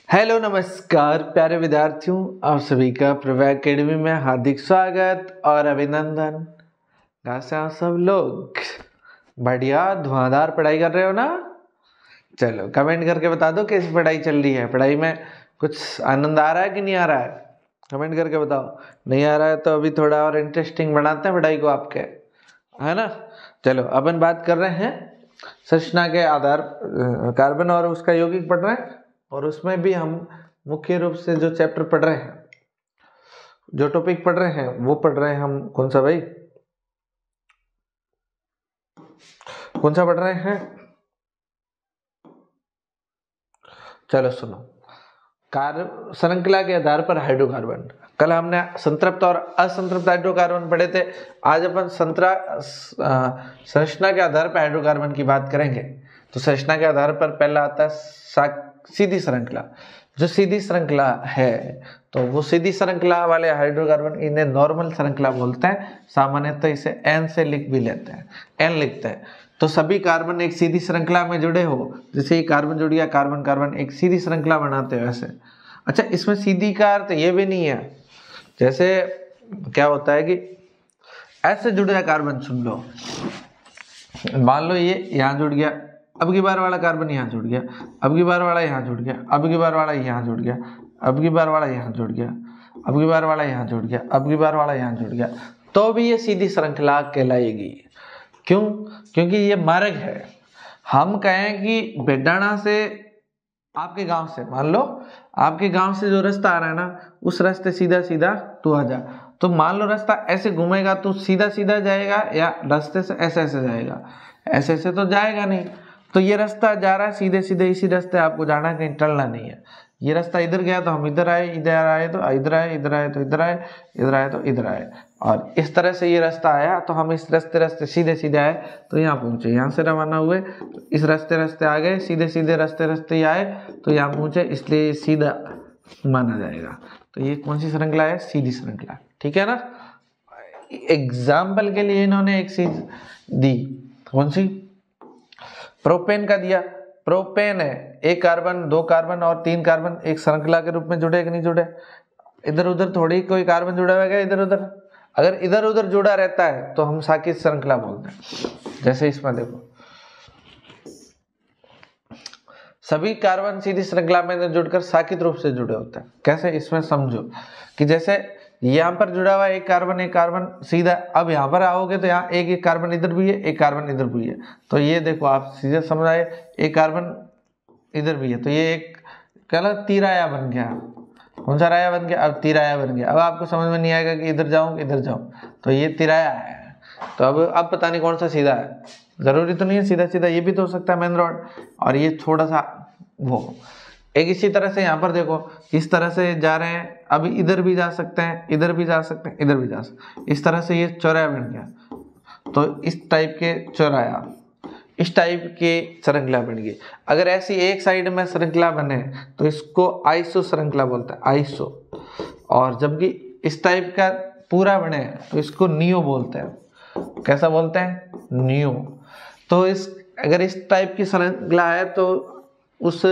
Hello नमस्कार प्यारे विद्यार्थियों, आप सभी का प्रभा एकेडमी में हार्दिक स्वागत और अभिनंदन। कैसे आप सब लोग? बढ़िया धुआंधार पढ़ाई कर रहे हो ना? चलो कमेंट करके बता दो कैसी पढ़ाई चल रही है। पढ़ाई में कुछ आनंद आ रहा है कि नहीं आ रहा है? कमेंट करके बताओ। नहीं आ रहा है तो अभी थोड़ा और इंटरेस्टिंग बनाते हैं पढ़ाई को आपके, है ना। चलो अपन बात कर रहे हैं संरचना के आधार कार्बन और उसका यौगिक पढ़ रहे हैं, और उसमें भी हम मुख्य रूप से जो चैप्टर पढ़ रहे हैं, जो टॉपिक पढ़ रहे हैं वो पढ़ रहे हैं हम। कौन सा भाई? कौन सा पढ़ रहे हैं? चलो सुनो, कार्ब श्रृंखला के आधार पर हाइड्रोकार्बन। कल हमने संतृप्त और असंतृप्त हाइड्रोकार्बन पढ़े थे। आज अपन संरचना के आधार पर हाइड्रोकार्बन की बात करेंगे। तो संरचना के आधार पर पहला आता है सीधी श्रृंखला। जो सीधी श्रृंखला है तो वो सीधी श्रृंखला वाले हाइड्रोकार्बन इन्हें नॉर्मल श्रृंखला बोलते हैं। सामान्यतः इसे एन से लिख भी लेते हैं, एन लिखते हैं। तो सभी कार्बन एक सीधी श्रृंखला में जुड़े हो, जैसे ये कार्बन जुड़ गया, कार्बन कार्बन एक सीधी श्रृंखला बनाते हो ऐसे। अच्छा, इसमें सीधी का अर्थ ये भी नहीं है, जैसे क्या होता है कि ऐसे जुड़ गया कार्बन। सुन लो, मान लो ये यहाँ जुड़ गया, अब की बार वाला कार्बन यहाँ जुड़ गया, अब की बार वाला यहाँ जुड़ गया, अब की बार वाला यहाँ जुड़ गया, अब की बार वाला यहाँ जुड़ गया, अब की बार वाला यहाँ जुड़ गया, अब की बार वाला यहाँ जुड़ गया, तो भी ये सीधी श्रृंखला कहलाएगी। क्यों? क्योंकि ये मार्ग है। हम कहें कि बेडाना से आपके गांव से, मान लो आपके गांव से जो रास्ता आ रहा है ना, उस रास्ते सीधा सीधा तू आ जा। तो मान लो रास्ता ऐसे घूमेगा तो सीधा सीधा जाएगा, या रास्ते से ऐसे ऐसे जाएगा? ऐसे ऐसे तो जाएगा नहीं। तो ये रास्ता जा रहा है सीधे सीधे, इसी रास्ते आपको जाना है, कहीं टलना नहीं है। ये रास्ता इधर गया तो हम इधर आए, इधर आए तो इधर आए, इधर आए तो इधर आए, इधर आए तो इधर आए, और इस तरह से ये रास्ता आया तो हम इस रास्ते सीधे सीधे आए तो यहाँ पहुँचे। यहाँ से रवाना हुए तो इस रास्ते आ गए, सीधे सीधे रास्ते आए तो यहाँ पहुँचे, इसलिए सीधा माना जाएगा। तो ये कौन सी श्रृंखला है? सीधी श्रृंखला, ठीक है ना। एग्जाम्पल के लिए इन्होंने एक चीज दी, कौन सी? प्रोपेन का दिया। प्रोपेन है, एक कार्बन, दो कार्बन और तीन कार्बन एक श्रृंखला के रूप में जुड़े कि नहीं जुड़े? इधर उधर थोड़ी कोई कार्बन जुड़ा हुआ है इधर उधर। अगर इधर उधर जुड़ा रहता है तो हम साकित श्रृंखला बोलते हैं। जैसे इसमें देखो, सभी कार्बन सीधी श्रृंखला में जुड़कर साकित रूप से जुड़े होते हैं। कैसे? इसमें समझो कि जैसे यहाँ पर जुड़ा हुआ एक कार्बन सीधा, अब यहाँ पर आओगे तो यहाँ एक कार्बन इधर भी है, एक कार्बन इधर भी है। तो ये देखो आप सीधे समझ आए, एक कार्बन इधर भी है, तो ये एक क्या तिराया बन गया। कौन सा राया बन गया? अब तिराया बन गया। अब आपको समझ में नहीं आएगा कि इधर जाऊँ इधर जाऊँ, तो ये तिराया है। तो अब पता नहीं कौन सा सीधा है, जरूरी तो नहीं है सीधा सीधा, ये भी तो हो सकता है मेन रोड, और ये थोड़ा सा वो। एक इसी तरह से यहाँ पर देखो, इस तरह से जा रहे हैं, अभी इधर भी जा सकते हैं, इधर भी जा सकते हैं, इधर भी जा सकते हैं। इस तरह से ये चौराया बन गया। तो इस टाइप के चौराया, इस टाइप की श्रृंखला बन गई। अगर ऐसी एक साइड में श्रृंखला बने तो इसको आइसो श्रृंखला बोलते हैं, आइसो। और जबकि इस टाइप का पूरा बने तो इसको नियो बोलते हैं। कैसा बोलते हैं? नियो। तो अगर इस टाइप की श्रृंखला है तो उस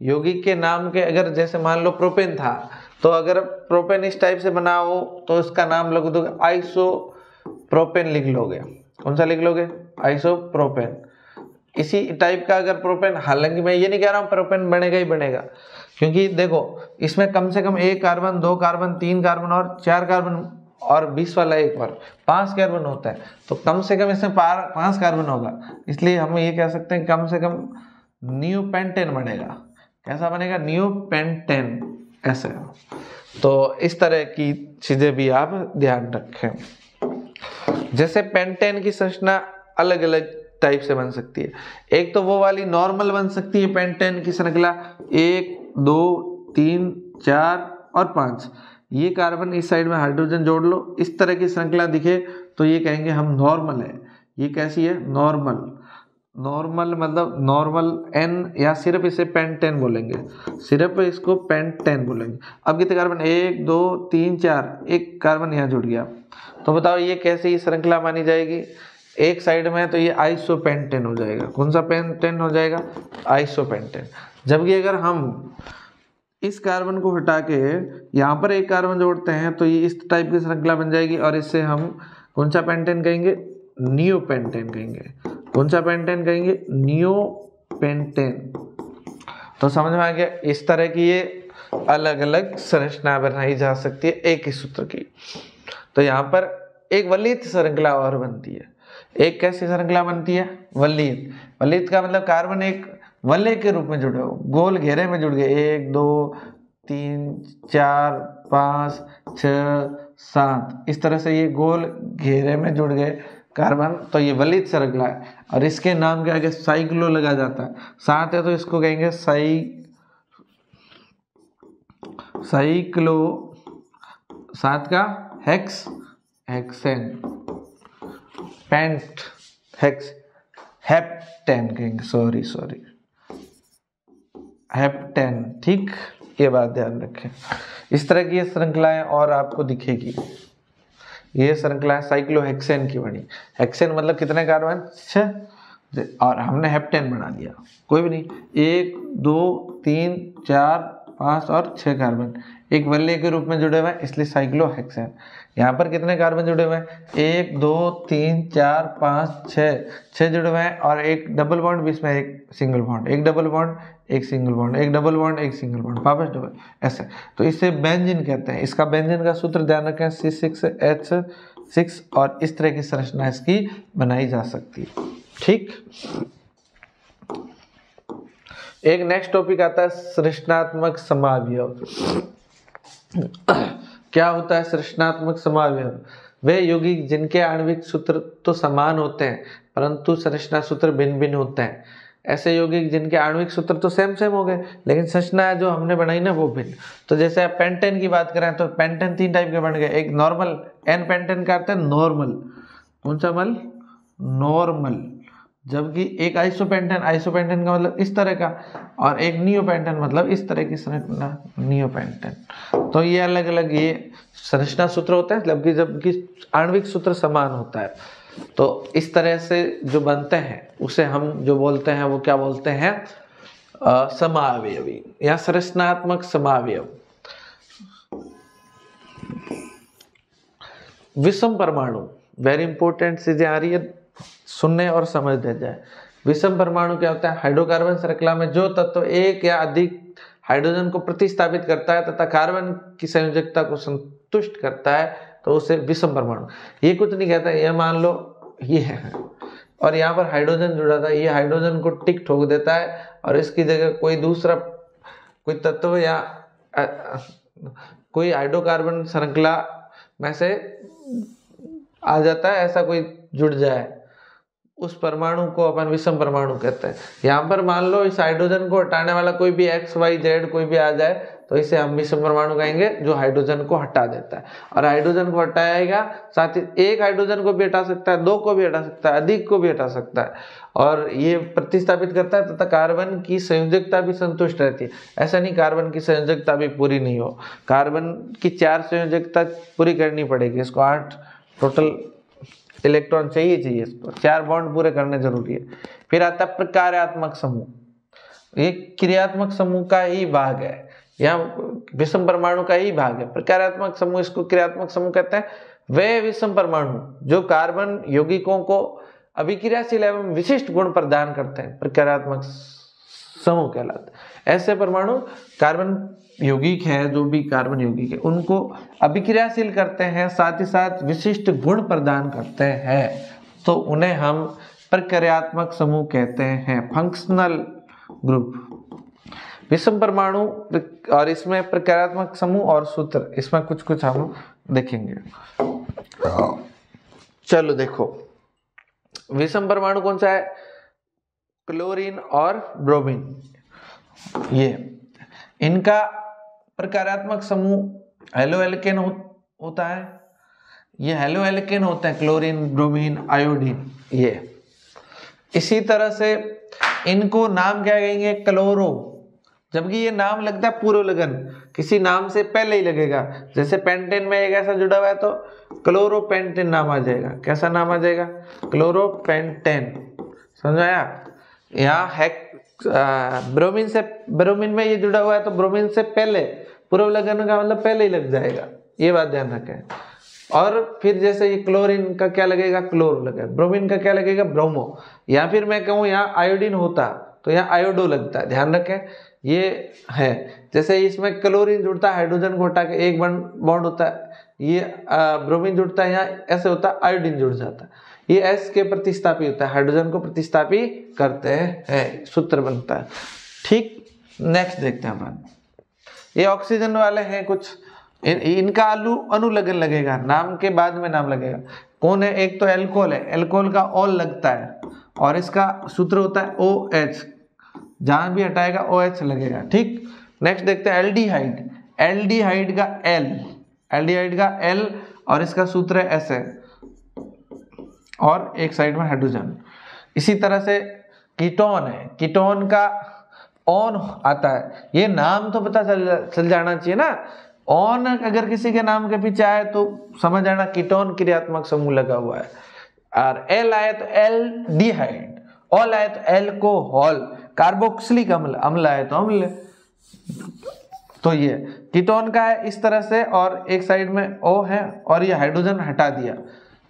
यौगिक के नाम के, अगर जैसे मान लो प्रोपेन था, तो अगर प्रोपेन इस टाइप से बना हो तो इसका नाम लिख दोगे आइसो प्रोपेन लिख लोगे। कौन सा लिख लोगे? Iso propane. इसी टाइप का अगर प्रोपेन, हालांकि मैं ये नहीं कह रहा हूँ प्रोपेन बनेगा ही बनेगा, क्योंकि देखो इसमें कम से कम एक कार्बन, दो कार्बन, तीन कार्बन और चार कार्बन, और 20 वाला एक और 5 कार्बन होता है। तो कम से कम इसमें 5 कार्बन होगा, इसलिए हम ये कह सकते हैं कम से कम नियोपेंटेन बनेगा। कैसा बनेगा? नियोपेंटेन, ऐसे। तो इस तरह की चीजें भी आप ध्यान रखें। जैसे पेंटेन की संरचना अलग अलग टाइप से बन सकती है। एक तो वो वाली नॉर्मल बन सकती है पेंटेन की श्रृंखला, 1 2 3 4 और 5। ये कार्बन इस साइड में हाइड्रोजन जोड़ लो, इस तरह की श्रृंखला दिखे तो ये कहेंगे हम नॉर्मल है। ये कैसी है? नॉर्मल। नॉर्मल मतलब नॉर्मल एन, या सिर्फ इसे पेंटेन बोलेंगे, सिर्फ इसको पेंटेन बोलेंगे। अब कितने कार्बन? 1 2 3 4, एक कार्बन यहाँ जुड़ गया। तो बताओ ये कैसी श्रृंखला मानी जाएगी? एक साइड में है तो ये आइसोपेंटेन हो जाएगा। कौन सा पेंटेन हो जाएगा? आइसोपेंटेन। जबकि अगर हम इस कार्बन को हटा के यहाँ पर एक कार्बन जोड़ते हैं तो ये इस टाइप की श्रृंखला बन जाएगी और इससे हम कौन सा पेंटेन कहेंगे? नियोपेंटेन कहेंगे। कौन सा पेंटेन कहेंगे? नियोपेंटेन। तो समझ में आ गया? इस तरह की ये अलग अलग संरचना बनाई जा सकती है एक ही सूत्र की। तो यहाँ पर एक वल्लित श्रृंखला और बनती है। एक कैसी श्रृंखला बनती है? वल्लित। वल्लित का मतलब कार्बन एक वलय के रूप में जुड़े हो, गोल घेरे में जुड़ गए, 1 2 3 4 5 6 7 इस तरह से ये गोल घेरे में जुड़ गए कार्बन, तो ये वल्लित श्रृंखला है। और इसके नाम के आगे साइक्लो लगा जाता है, साथ है तो इसको कहेंगे साइक्लो, साथ का hex, hexane, pent, hex, heptane कहेंगे, सॉरी हेप्टेन। ठीक, ये बात ध्यान रखें। इस तरह की ये श्रृंखलाएं और आपको दिखेगी। ये श्रृंखला साइक्लोहेक्सेन की बनी। हेक्सेन मतलब कितने कार्बन? 6, और हमने हेप्टेन बना दिया। कोई भी नहीं, 1 2 3 4 5 और 6 कार्बन एक वलय के रूप में जुड़े हुए हैं, इसलिए साइक्लोहेक्सेन। यहाँ पर कितने कार्बन जुड़े हुए हैं? 1 2 3 4 5 6 जुड़े हुए हैं और एक डबल बॉन्ड, बीच में एक सिंगल बॉन्ड, एक डबल बॉन्ड, एक सिंगल बॉन्ड, एक डबल बॉन्ड, एक सिंगल बॉन्ड, वापस डबल, ऐसे। तो इसे बेंजीन कहते हैं। इसका बेंजीन का सूत्र ध्यान रखें, C6H6, और इस तरह की संरचना इसकी बनाई जा सकती है। ठीक, एक नेक्स्ट टॉपिक आता है संरचनात्मक समावयव। क्या होता है संरचनात्मक समावयव? वे यौगिक जिनके आणविक सूत्र तो समान होते हैं परंतु संरचना सूत्र भिन्न भिन्न होते हैं। ऐसे यौगिक जिनके आणविक सूत्र तो सेम हो गए लेकिन संरचना जो हमने बनाई ना वो भिन्न। तो जैसे आप पेंटेन की बात करें तो पेंटेन 3 टाइप के बन गए। एक नॉर्मल, एन पेंटेन का अर्थ है नॉर्मल। कौन सा मल? नॉर्मल। जबकि एक आइसोपेंटेन, आइसोपेंटेन का मतलब इस तरह का, और एक नियोपेंटेन मतलब इस तरह की संरचना, नियोपेंटेन। तो ये अलग अलग ये संरचना सूत्र होते हैं, जबकि आणविक सूत्र समान होता है। तो इस तरह से जो बनते हैं उसे हम जो बोलते हैं वो क्या बोलते हैं? समावयवी या संरचनात्मक समावयव। विषम परमाणु, वेरी इंपॉर्टेंट चीजें आ रही है, सुनने और समझ जाए। विषम परमाणु क्या होता है? हाइड्रोकार्बन श्रृंखला में जो तत्व एक या अधिक हाइड्रोजन को प्रतिस्थापित करता है तथा कार्बन की संयोजकता को संतुष्ट करता है तो उसे विषम परमाणु। ये कुछ नहीं कहता, ये मान लो ये है और यहाँ पर हाइड्रोजन जुड़ा था, ये हाइड्रोजन को टिक ठोक देता है और इसकी जगह कोई दूसरा कोई तत्व या कोई हाइड्रोकार्बन श्रृंखला में से आ जाता है, ऐसा कोई जुड़ जाए, उस परमाणु को अपन विषम परमाणु कहते हैं। यहाँ पर मान लो इस हाइड्रोजन को हटाने वाला कोई भी x y z कोई भी आ जाए तो इसे हम विषम परमाणु कहेंगे, जो हाइड्रोजन को हटा देता है। और हाइड्रोजन को हटाएगा, साथ ही एक हाइड्रोजन को भी हटा सकता है, 2 को भी हटा सकता है, अधिक को भी हटा सकता है, और ये प्रतिस्थापित करता है तथा कार्बन की संयोजकता भी संतुष्ट रहती है। ऐसा नहीं कार्बन की संयोजकता भी पूरी नहीं हो, कार्बन की 4 संयोजकता पूरी करनी पड़ेगी, इसको 8 टोटल इलेक्ट्रॉन चाहिए इसको, 4 बॉन्ड पूरे करने जरूरी है। फिर आता है प्रकार्यात्मक समूह। ये क्रियात्मक समूह का ही भाग है, यहाँ विषम परमाणु का ही भाग है। प्रकार्यात्मक समूह, इसको क्रियात्मक समूह कहते हैं। वे विषम परमाणु जो कार्बन यौगिकों को अभिक्रियाशील एवं विशिष्ट गुण प्रदान करते हैं, प्रकार्यात्मक समूह कहलाते हैं। ऐसे परमाणु कार्बन यौगिक है, जो भी कार्बन यौगिक है उनको अभिक्रियाशील करते हैं, साथ ही साथ विशिष्ट गुण प्रदान करते हैं, तो उन्हें हम प्रकार्यात्मक समूह कहते हैं, फंक्शनल ग्रुप। विषम परमाणु और इसमें प्रकार्यात्मक समूह और सूत्र, इसमें कुछ हम देखेंगे। चलो देखो, विषम परमाणु कौन सा है? क्लोरीन और ब्रोमीन। ये इनका प्रकार्यात्मक समूह हेलो एल्केन होता है। ये हेलो एल्केन होते हैं, क्लोरीन, ब्रोमीन, आयोडीन। ये इसी तरह से इनको नाम क्या कहेंगे? क्लोरो। जबकि ये नाम लगता है पूर्व लगन, किसी नाम से पहले ही लगेगा। जैसे पेंटेन में एक ऐसा जुड़ा हुआ है तो क्लोरोपेंटेन नाम आ जाएगा। कैसा नाम आ जाएगा? क्लोरोपेंटेन। समझ आया? यहाँ है ब्रोमीन में ये जुड़ा हुआ है तो ब्रोमीन से पहले पूर्व लगन का मतलब पहले ही लग जाएगा, ये बात ध्यान रखें। और फिर जैसे ये क्लोरीन का क्या लगेगा? क्लोरो लगेगा। ब्रोमीन का क्या लगेगा? ब्रोमो। या फिर मैं कहूँ यहाँ आयोडीन होता तो यहाँ आयोडो लगता है, ध्यान रखें ये है। जैसे इसमें क्लोरीन जुड़ता है, हाइड्रोजन को हटा के एक बॉन्ड होता है, ये ब्रोमीन जुड़ता है, यहाँ ऐसे होता है, आयोडीन जुड़ जाता है, ये एस के प्रतिस्थापी होता है, हाइड्रोजन को प्रतिस्थापी करते हैं, सूत्र बनता है। ठीक, नेक्स्ट देखते हैं अपन। ये ऑक्सीजन वाले हैं कुछ, इनका अनुलगन लगेगा, नाम के बाद में नाम लगेगा। कौन है? एक तो एल्कोहल है, एल्कोहल का ऑल लगता है और इसका सूत्र होता है OH, जहां भी हटाएगा OH लगेगा। ठीक, नेक्स्ट देखते हैं एल्डिहाइड। एल्डिहाइड का L, एल्डिहाइड का L और इसका सूत्र है ऐसे, और एक साइड में हाइड्रोजन। इसी तरह से कीटोन है, कीटोन का ऑन आता है, ये नाम तो पता चल जाना चाहिए ना। ऑन अगर किसी के नाम के पीछे आए तो समझ आना कीटोन क्रियात्मक समूह लगा हुआ है। और एल आए तो एल्डिहाइड, ऑल आए तो एल्कोहल, कार्बोक्सिलिक अम्ल, अम्ल आए तो अम्ल। तो ये कीटोन का है इस तरह से, और एक साइड में O है और ये हाइड्रोजन हटा दिया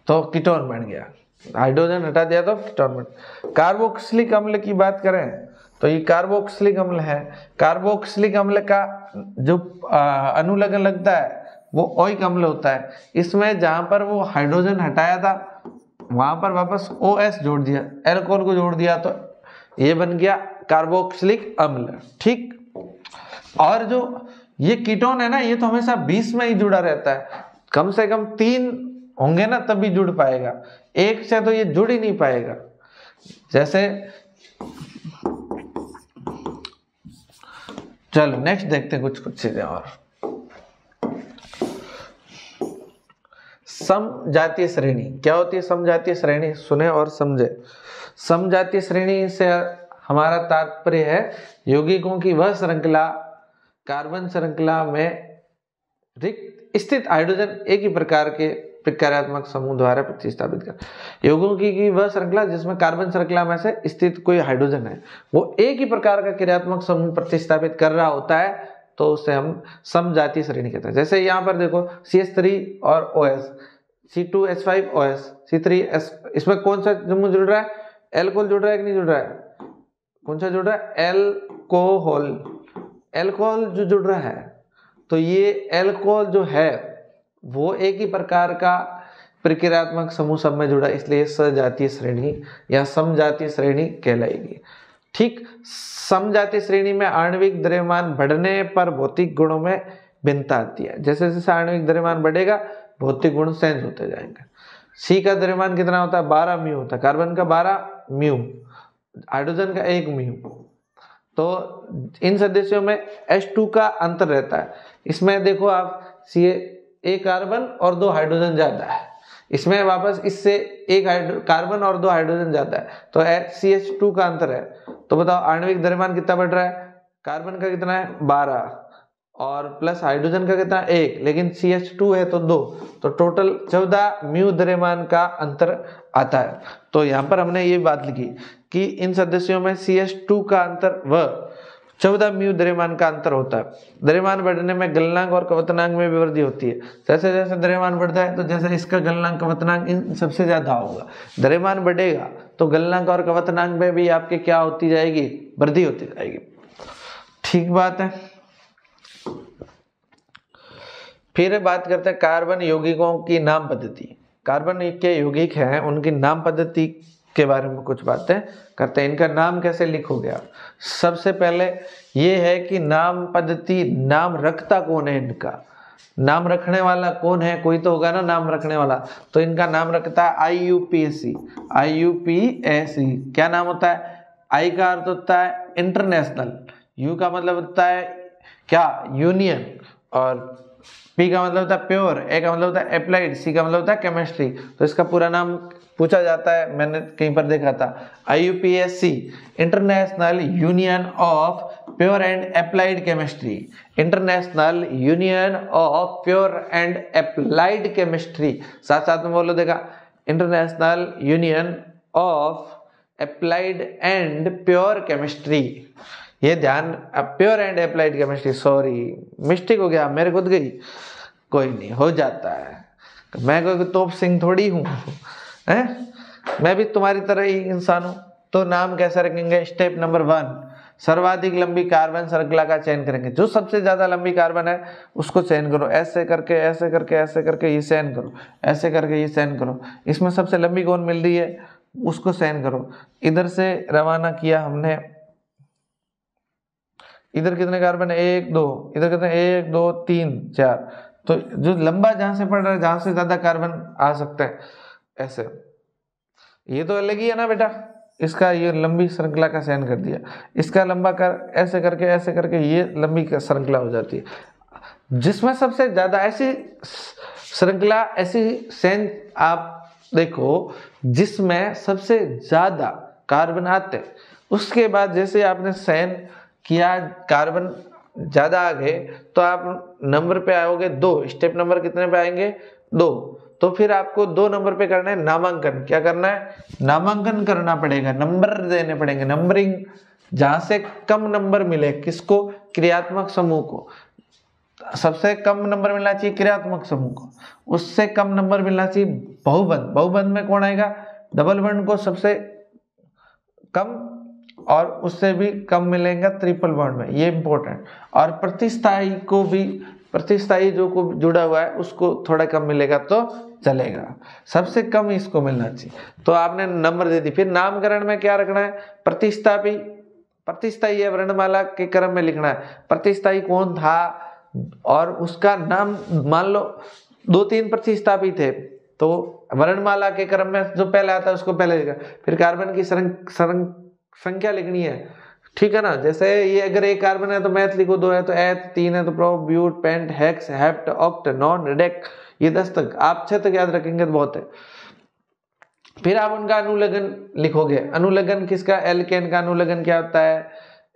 तो कीटोन बन गया, हाइड्रोजन हटा दिया तो कीटोन बन। कार्बोक्सिलिक अम्ल की बात करें तो ये कार्बोक्सिलिक अम्ल है। कार्बोक्सिलिक अम्ल का जो अनुलगन लगता है वो ओइक अम्ल होता है। इसमें जहां पर वो हाइड्रोजन हटाया था वहां पर वापस OS जोड़ दिया, एल्कोहल को जोड़ दिया, तो ये बन गया कार्बोक्सिलिक अम्ल। ठीक, और जो ये कीटोन है ना, ये तो हमेशा 20 में ही जुड़ा रहता है, कम से कम 3 होंगे ना तभी जुड़ पाएगा, एक से तो ये जुड़ ही नहीं पाएगा। जैसे चलो नेक्स्ट देखते हैं कुछ चीजें और। समजातीय श्रेणी क्या होती है? समजातीय श्रेणी सुने और समझे। समजातीय श्रेणी से हमारा तात्पर्य है यौगिकों की वह श्रृंखला कार्बन श्रृंखला में रिक्त स्थित हाइड्रोजन एक ही प्रकार के प्रक्रियात्मक समूह द्वारा प्रतिस्थापित कर। यौगिकों की वह श्रृंखला जिसमें कार्बन श्रृंखला में से स्थित कोई हाइड्रोजन है वो एक ही प्रकार का क्रियात्मक समूह प्रतिस्थापित कर रहा होता है तो उसे हम समजातीय श्रेणी कहते हैं। जैसे यहाँ पर देखो CH3 और OS, C2H5OS, C3S, इसमें कौन सा समूह जुड़ रहा है? एल्कोहल जुड़ रहा है कि नहीं जुड़ रहा है? कौन सा जुड़ रहा है? एल्कोहल। एल्कोहल जो जुड़ रहा है तो ये एल्कोहल जो है वो एक ही प्रकार का प्रक्रियात्मक समूह सब में जुड़ा, इसलिए सजातीय श्रेणी या समजातीय श्रेणी कहलाएगी। ठीक, समजातीय श्रेणी में आणविक द्रव्यमान बढ़ने पर भौतिक गुणों में भिन्नता आती है। जैसे जैसे आणविक द्रव्यमान बढ़ेगा भौतिक गुण चेंज होते जाएंगे। C का द्रव्यमान कितना होता है? 12 म्यू होता है, कार्बन का 12 म्यू, हाइड्रोजन का 1 म्यू। तो इन सदस्यों में H2 का अंतर रहता है। इसमें देखो आप एक कार्बन और 2 हाइड्रोजन ज्यादा है, इसमें वापस इससे एक कार्बन और 2 हाइड्रोजन ज्यादा है, तो CH2 का अंतर है। तो बताओ आणविक द्रव्यमान कितना बढ़ रहा है? कार्बन का कितना है? 12 और प्लस हाइड्रोजन का कितना? 1, लेकिन CH2 है तो 2, तो टोटल 14 म्यू द्रव्यमान का अंतर आता है। तो यहाँ पर हमने ये बात लिखी कि इन सदस्यों में CH2 का अंतर व 14 म्यू द्रव्यमान का अंतर होता है। द्रव्यमान बढ़ने में गलनांक और क्वथनांक में भी वृद्धि होती है। जैसे जैसे द्रव्यमान बढ़ता है तो जैसे इसका गलनांक क्वथनांक इन सबसे ज्यादा होगा। द्रव्यमान बढ़ेगा तो गलनांक और क्वथनांक में भी आपके क्या होती जाएगी? वृद्धि होती जाएगी। ठीक बात है। फिर बात करते हैं कार्बन यौगिकों की नाम पद्धति। कार्बन के यौगिक हैं उनकी नाम पद्धति के बारे में कुछ बातें करते हैं। इनका नाम कैसे लिखोगे आप? सबसे पहले ये है कि नाम पद्धति, नाम रखता कौन है? इनका नाम रखने वाला कौन है? कोई तो होगा ना नाम रखने वाला, तो इनका नाम रखता है IUPAC। IUPAC क्या नाम होता है? I का अर्थ होता है इंटरनेशनल, U का मतलब होता है क्या? यूनियन, और P का मतलब होता है प्योर, A का मतलब होता है अप्लाइड, C का मतलब होता है केमिस्ट्री। तो इसका पूरा नाम पूछा जाता है, मैंने कहीं पर देखा था, IUPAC international union of pure and applied chemistry, international union of pure and applied chemistry, साथ साथ में बोलो देखा, international union of applied and pure chemistry. ये ध्यान, pure and applied chemistry, sorry mistake हो गया, मेरे खुद गई, कोई नहीं, हो जाता है, मैं कोई तोप सिंह थोड़ी हूँ, हैं, मैं भी तुम्हारी तरह ही इंसान हूँ। तो नाम कैसे रखेंगे? स्टेप नंबर 1, सर्वाधिक लंबी कार्बन श्रृंखला का चयन करेंगे, जो सबसे ज्यादा लंबी कार्बन है उसको चयन करो, ऐसे करके ऐसे करके ऐसे करके ये चयन करो, ऐसे करके ये चयन करो, इसमें सबसे लंबी कौन मिल रही है उसको चयन करो। इधर से रवाना किया हमने, इधर कितने कार्बन है? 1 2, इधर कितने? 1 2 3 4, तो जो लंबा जहां से पड़ रहा है, जहां से ज्यादा कार्बन आ सकता है, ऐसे, ये तो अलग ही है ना बेटा, इसका ये लंबी श्रृंखला का चयन कर दिया, इसका लंबा कर, ऐसे करके ये लंबी श्रृंखला हो जाती है। जिसमें सबसे ज्यादा ऐसी श्रृंखला, ऐसी चयन आप देखो जिसमें सबसे ज्यादा कार्बन आते, उसके बाद जैसे आपने चयन किया कार्बन ज्यादा आ गए तो आप नंबर पे आओगे 2, स्टेप नंबर कितने पे आएंगे? 2। तो फिर आपको 2 नंबर पे करना है नामांकन। क्या करना है? नामांकन करना पड़ेगा, नंबर देने पड़ेंगे, नंबरिंग, जहां से कम नंबर मिले, किसको? क्रियात्मक समूह को। सबसे कम नंबर मिलना चाहिए क्रियात्मक समूह को, उससे कम नंबर मिलना चाहिए बहुबंध। बहुबंध में कौन आएगा? डबल बॉन्ड को सबसे कम, और उससे भी कम मिलेगा ट्रिपल बॉन्ड में, ये इंपॉर्टेंट। और प्रतिस्थाई को भी, प्रतिस्थाई जो को जुड़ा हुआ है उसको थोड़ा कम मिलेगा तो चलेगा, सबसे कम इसको मिलना चाहिए। तो आपने नंबर दे दी। फिर नामकरण में क्या रखना है? प्रतिस्थापी, प्रतिस्थाई है वर्णमाला के क्रम में लिखना है, प्रतिस्थाई कौन था और उसका नाम, मान लो 2-3 प्रतिस्थापी थे तो वर्णमाला के क्रम में जो पहले आता है उसको पहले लिखा, फिर कार्बन की संख्या लिखनी है, ठीक है ना। जैसे ये अगर एक कार्बन है तो मैथ लिखो, 2 है तो एथ, 3 है तो pro, but, pent, hex, hept, oct, non, रिडेक, ये 10 तक आप 6 तक याद रखेंगे तो बहुत है। फिर आप उनका अनुलग्न लिखोगे। अनुलग्न किसका? एल्केन का अनुलग्न क्या होता है?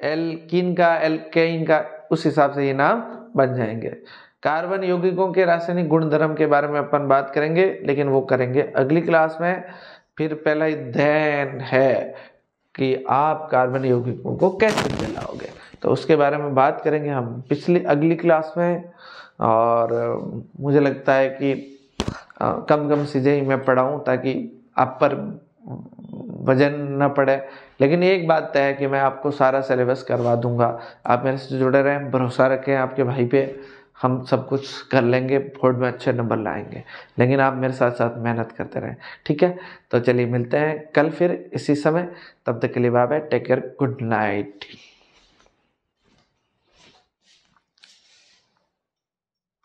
एल्कीन का, एल्केन का, उस हिसाब से ये नाम बन जाएंगे। कार्बन यौगिकों के रासायनिक गुणधर्म के बारे में अपन बात करेंगे, लेकिन वो करेंगे अगली क्लास में। फिर पहला अध्ययन है कि आप कार्बन यौगिकों को कैसे जलाओगे, तो उसके बारे में बात करेंगे हम अगली क्लास में। और मुझे लगता है कि कम कम चीज़ें ही मैं पढ़ाऊँ ताकि आप पर वजन न पड़े। लेकिन एक बात तय है कि मैं आपको सारा सिलेबस करवा दूंगा, आप मेरे से जुड़े रहें, भरोसा रखें आपके भाई पे, हम सब कुछ कर लेंगे, बोर्ड में अच्छे नंबर लाएंगे, लेकिन आप मेरे साथ साथ मेहनत करते रहें, ठीक है। तो चलिए मिलते हैं कल फिर इसी समय, तब तक के लिए bye bye, take care, good night.